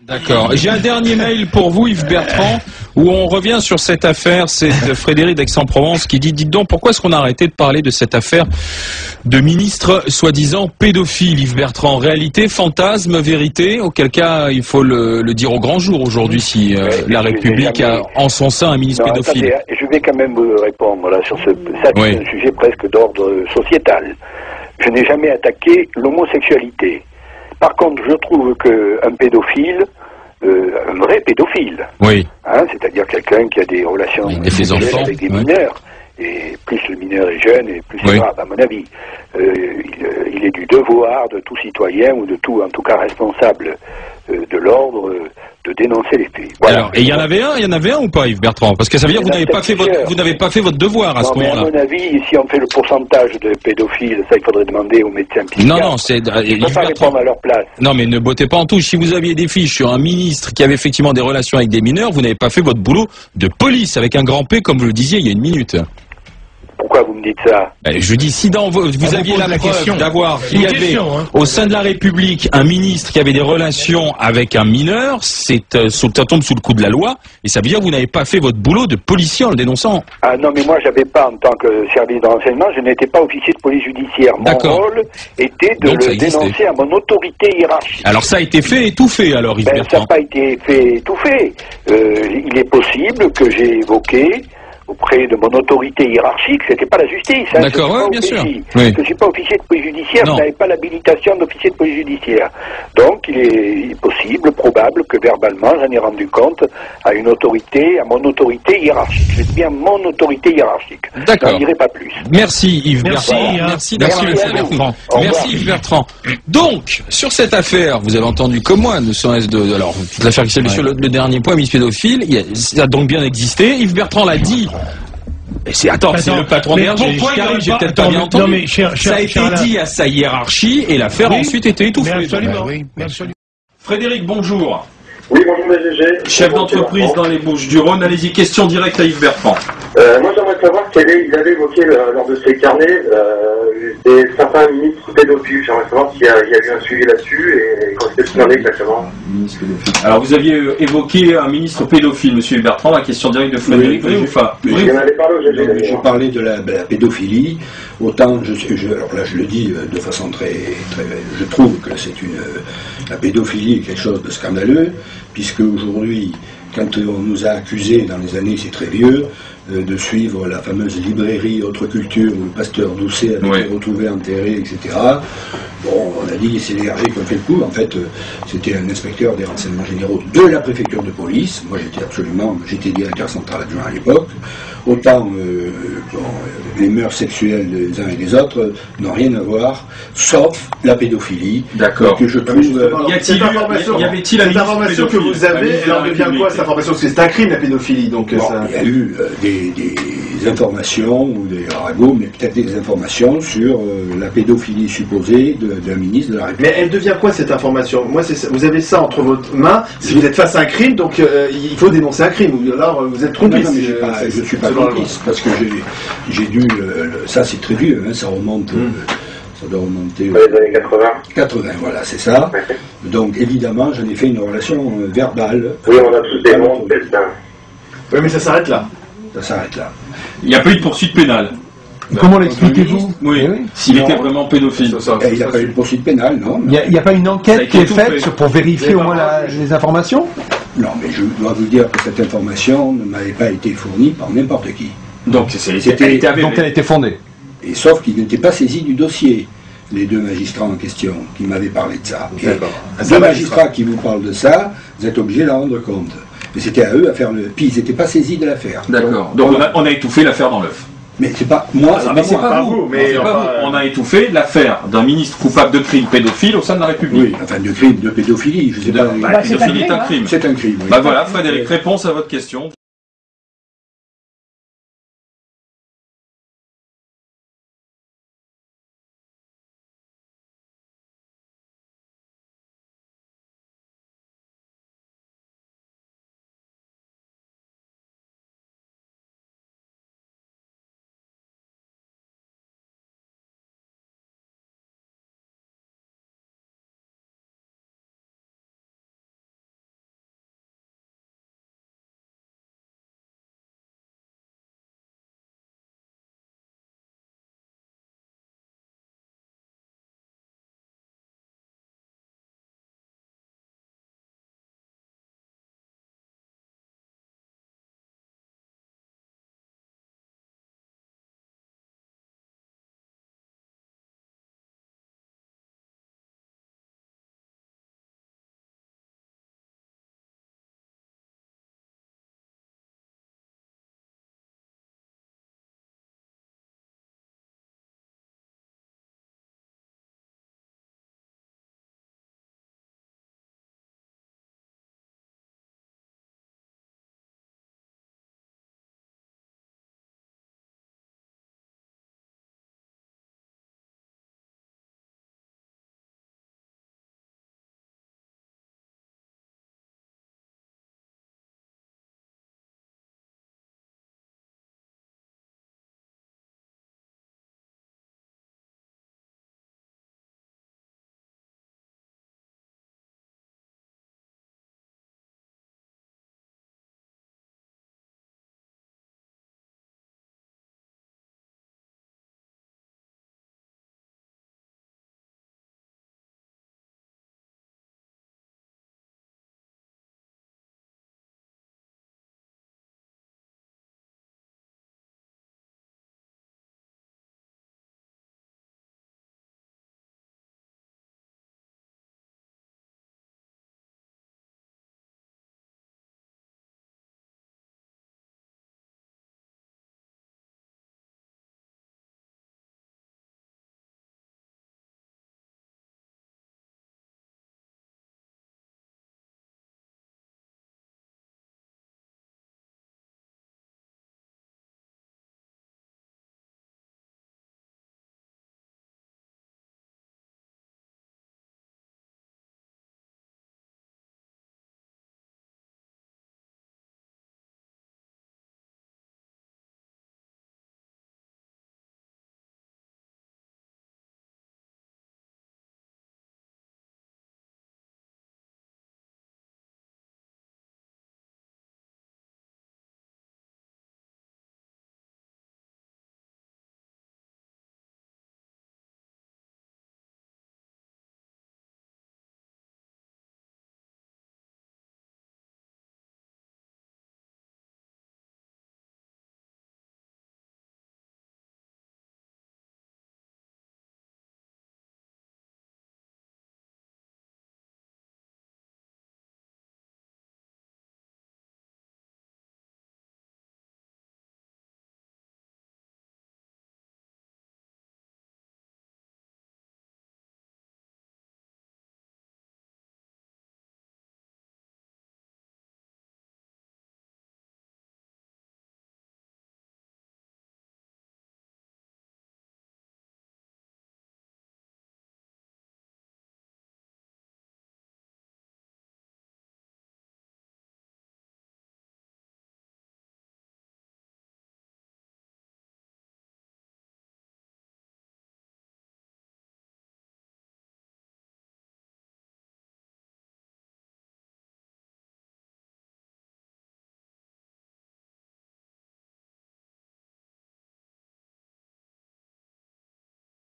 D'accord. J'ai un dernier mail pour vous, Yves Bertrand, où on revient sur cette affaire. C'est Frédéric d'Aix-en-Provence qui dit, dites donc, pourquoi est-ce qu'on a arrêté de parler de cette affaire de ministre soi-disant pédophile, Yves Bertrand? Réalité, fantasme, vérité? Auquel cas, il faut le dire au grand jour aujourd'hui si la République a en son sein un ministre pédophile. Attendez, je vais quand même vous répondre là sur ça. C'est un sujet presque d'ordre sociétal. Je n'ai jamais attaqué l'homosexualité. Par contre, je trouve qu'un pédophile, un vrai pédophile, c'est-à-dire quelqu'un qui a des relations sexuelles avec des mineurs, et plus le mineur est jeune, et plus c'est grave, à mon avis. Il est du devoir de tout citoyen, ou de tout, en tout cas responsable de l'ordre, de dénoncer les faits. Voilà. Alors, et il y en avait un ou pas, Yves Bertrand? Parce que ça veut dire que vous n'avez pas fait votre devoir à ce moment-là. À mon avis, si on fait le pourcentage de pédophiles, ça il faudrait demander aux médecins psychiatres. Non, c'est Yves Bertrand à leur place. Non, mais ne bottez pas en touche. Si vous aviez des fiches sur un ministre qui avait effectivement des relations avec des mineurs, vous n'avez pas fait votre boulot de police avec un grand P, comme vous le disiez il y a une minute. Pourquoi vous me dites ça? Je dis, si vous aviez la preuve d'avoir qu'il y avait au sein de la République un ministre qui avait des relations avec un mineur, ça tombe sous le coup de la loi, et ça veut dire que vous n'avez pas fait votre boulot de policier en le dénonçant. Ah non, mais moi j'avais pas, en tant que service de renseignement, je n'étais pas officier de police judiciaire. Mon rôle était de le dénoncer à mon autorité hiérarchique. Alors ça a été fait et tout fait, alors, Yves Bertrand. Ça n'a pas été fait et tout fait. Il est possible que j'ai évoqué auprès de mon autorité hiérarchique, c'était pas la justice. D'accord, bien sûr. Je ne suis pas officier de police judiciaire, je n'avais pas l'habilitation d'officier de police judiciaire. Donc il est possible, probable, que verbalement j'en ai rendu compte à mon autorité hiérarchique. Je dis bien mon autorité hiérarchique. D'accord. Je n'en dirai pas plus. Merci Yves Bertrand. Merci Bertrand. Merci Yves Bertrand. Donc, sur cette affaire, vous avez entendu comme moi, ne serait-ce alors, toute l'affaire qui s'est sur le dernier point, ministre pédophile, ça a donc bien existé. Yves Bertrand l'a dit. C'est le patron d'Hergé, j'ai peut-être pas bien entendu. Ça a été dit à sa hiérarchie et l'affaire a ensuite été étouffée. Absolument. Frédéric, bonjour. Oui, bonjour BGG. Chef d'entreprise dans les Bouches-du-Rhône. Allez-y, question directe à Yves Bertrand. Moi, j'aimerais savoir il avait évoqué lors de ses carnets certains ministres pédophiles. J'aimerais savoir s'il y a eu un suivi là-dessus et qu'est-ce qu'il en est exactement. Alors, vous aviez évoqué un ministre pédophile, monsieur Yves Bertrand, la question directe de Frédéric. Oui, il en avait parlé au GG. Je parlais de la pédophilie. Autant, alors là, je le dis de façon très, je trouve que la pédophilie est quelque chose de scandaleux, puisque aujourd'hui, quand on nous a accusés dans les années, c'est très vieux, de suivre la fameuse librairie Autre Culture où le pasteur Doucet avait été retrouvé enterré, etc. Bon, on a dit c'est les Hergé qui ont fait le coup. En fait, c'était un inspecteur des renseignements généraux de la préfecture de police. Moi, j'étais directeur central adjoint à l'époque. Autant les mœurs sexuelles des uns et des autres n'ont rien à voir, sauf la pédophilie. D'accord. Que je trouve. Cette information que vous avez, elle en devient quoi cette information? Parce que c'est un crime la pédophilie, donc. Il y a eu des informations ou des ragots, mais peut-être des informations sur la pédophilie supposée d'un ministre de la République. Mais elle devient quoi cette information? Moi, vous avez ça entre votre main. Si vous êtes face à un crime, donc il faut dénoncer un crime. Ou alors vous êtes complice. Non, mais je ne suis pas complice parce que j'ai dû. Ça, c'est très vieux. Hein, ça remonte. Ça doit remonter. Les années 80. 80, voilà, c'est ça. Donc évidemment, j'en ai fait une relation verbale. Oui, on a tous des noms, oui, mais ça s'arrête là. Ça s'arrête là. Il n'y a pas eu de poursuite pénale. Comment l'expliquez-vous? Oui, s'il était vraiment pédophile. Il n'y a pas eu de poursuite pénale, non. Il n'y a pas une enquête qui est faite pour vérifier au moins les informations? Non, mais je dois vous dire que cette information ne m'avait pas été fournie par n'importe qui. Donc elle était fondée. Et sauf qu'ils n'étaient pas saisis du dossier, les deux magistrats en question, qui m'avaient parlé de ça. Deux magistrats qui vous parlent de ça, vous êtes obligés de la rendre compte. Mais c'était à eux à faire le... Puis ils n'étaient pas saisis de l'affaire. D'accord. Donc on a étouffé l'affaire dans l'œuf. Mais c'est pas moi, c'est pas vous. On a étouffé l'affaire d'un ministre coupable de crime pédophile au sein de la République. Oui, enfin de crime, de pédophilie, je sais pas. La pédophilie est un crime. C'est un crime, oui. Voilà, Frédéric, réponse à votre question.